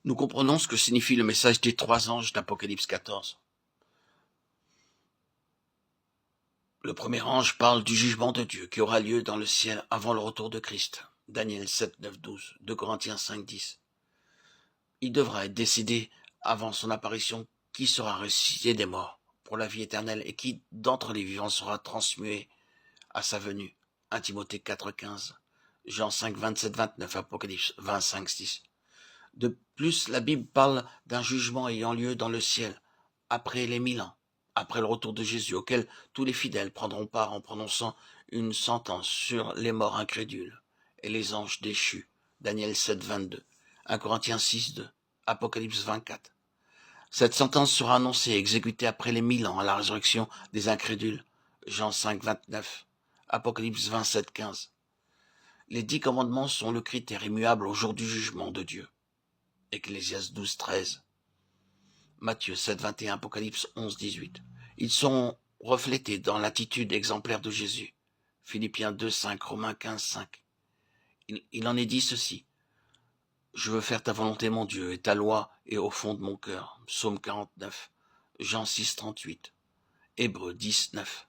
Nous comprenons ce que signifie le message des 3 anges d'Apocalypse 14. Le premier ange parle du jugement de Dieu qui aura lieu dans le ciel avant le retour de Christ. Daniel 7, 9, 12, 2 Corinthiens 5, 10. Il devra être décidé avant son apparition qui sera ressuscité des morts pour la vie éternelle et qui d'entre les vivants sera transmué à sa venue. 1 Timothée 4, 15, Jean 5, 27, 29, Apocalypse 25, 6. De plus, la Bible parle d'un jugement ayant lieu dans le ciel, après les 1000 ans, après le retour de Jésus, auquel tous les fidèles prendront part en prononçant une sentence sur les morts incrédules et les anges déchus. Daniel 7, 22, 1 Corinthiens 6, 2, Apocalypse 24. Cette sentence sera annoncée et exécutée après les 1000 ans à la résurrection des incrédules. Jean 5, 29, Apocalypse 27, 15. Les 10 commandements sont le critère immuable au jour du jugement de Dieu. Ecclésiaste 12, 13. Matthieu 7, 21, Apocalypse 11, 18. Ils sont reflétés dans l'attitude exemplaire de Jésus. Philippiens 2, 5, Romains 15, 5. Il en est dit ceci. Je veux faire ta volonté, mon Dieu, et ta loi est au fond de mon cœur. Psaume 49. Jean 6, 38. Hébreux 10, 9.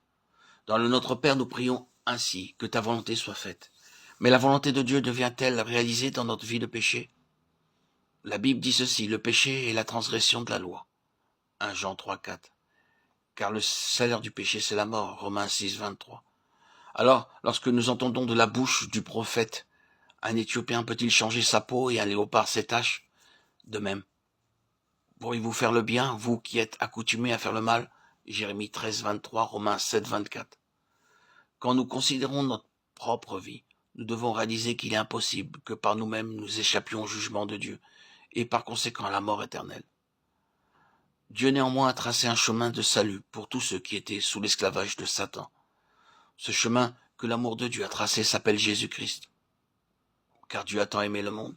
Dans le Notre Père, nous prions ainsi, que ta volonté soit faite. Mais la volonté de Dieu devient-elle réalisée dans notre vie de péché ? La Bible dit ceci, le péché est la transgression de la loi. 1 Jean 3, 4. Car le salaire du péché, c'est la mort. Romains 6, 23. Alors, lorsque nous entendons de la bouche du prophète, un Éthiopien peut-il changer sa peau et un léopard ses taches ? De même, pourriez-vous faire le bien, vous qui êtes accoutumés à faire le mal ? Jérémie 13, 23, Romains 7, 24. Quand nous considérons notre propre vie, nous devons réaliser qu'il est impossible que par nous-mêmes nous échappions au jugement de Dieu et par conséquent à la mort éternelle. Dieu néanmoins a tracé un chemin de salut pour tous ceux qui étaient sous l'esclavage de Satan. Ce chemin que l'amour de Dieu a tracé s'appelle Jésus-Christ. Car Dieu a tant aimé le monde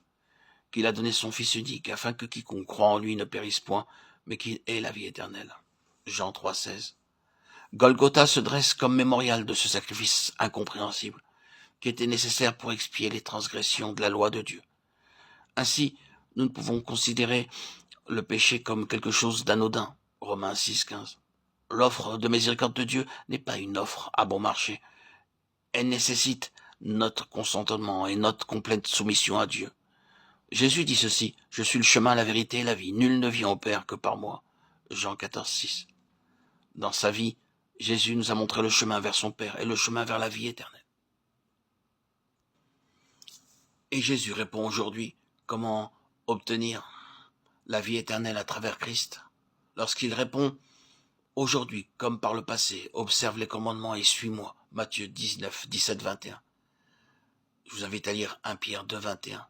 qu'il a donné son Fils unique afin que quiconque croit en lui ne périsse point, mais qu'il ait la vie éternelle. Jean 3, 16. Golgotha se dresse comme mémorial de ce sacrifice incompréhensible qui était nécessaire pour expier les transgressions de la loi de Dieu. Ainsi, nous ne pouvons considérer le péché comme quelque chose d'anodin. Romains 6, 15. L'offre de miséricorde de Dieu n'est pas une offre à bon marché. Elle nécessite notre consentement et notre complète soumission à Dieu. Jésus dit ceci, « Je suis le chemin, la vérité et la vie. Nul ne vient au Père que par moi. » Jean 14, 6. Dans sa vie, Jésus nous a montré le chemin vers son Père et le chemin vers la vie éternelle. Et Jésus répond aujourd'hui comment obtenir la vie éternelle à travers Christ. Lorsqu'il répond aujourd'hui comme par le passé, observe les commandements et suis-moi. Matthieu 19, 17, 21. Je vous invite à lire 1 Pierre 2, 21.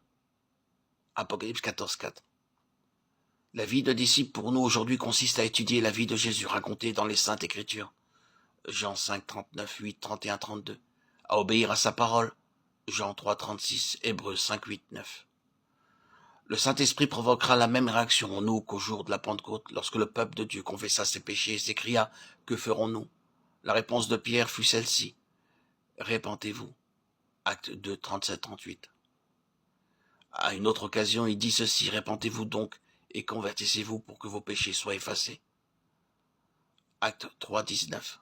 Apocalypse 14, 4. La vie de disciple pour nous aujourd'hui consiste à étudier la vie de Jésus racontée dans les Saintes Écritures. Jean 5, 39, 8, 31, 32. À obéir à sa parole. Jean 3, 36, Hébreux 5, 8, 9. Le Saint-Esprit provoquera la même réaction en nous qu'au jour de la Pentecôte, lorsque le peuple de Dieu confessa ses péchés et s'écria « Que ferons-nous » La réponse de Pierre fut celle-ci « Répentez-vous » Acte 2, 37, 38. À une autre occasion, il dit ceci « Répentez-vous donc et convertissez-vous pour que vos péchés soient effacés » Acte 3, 19.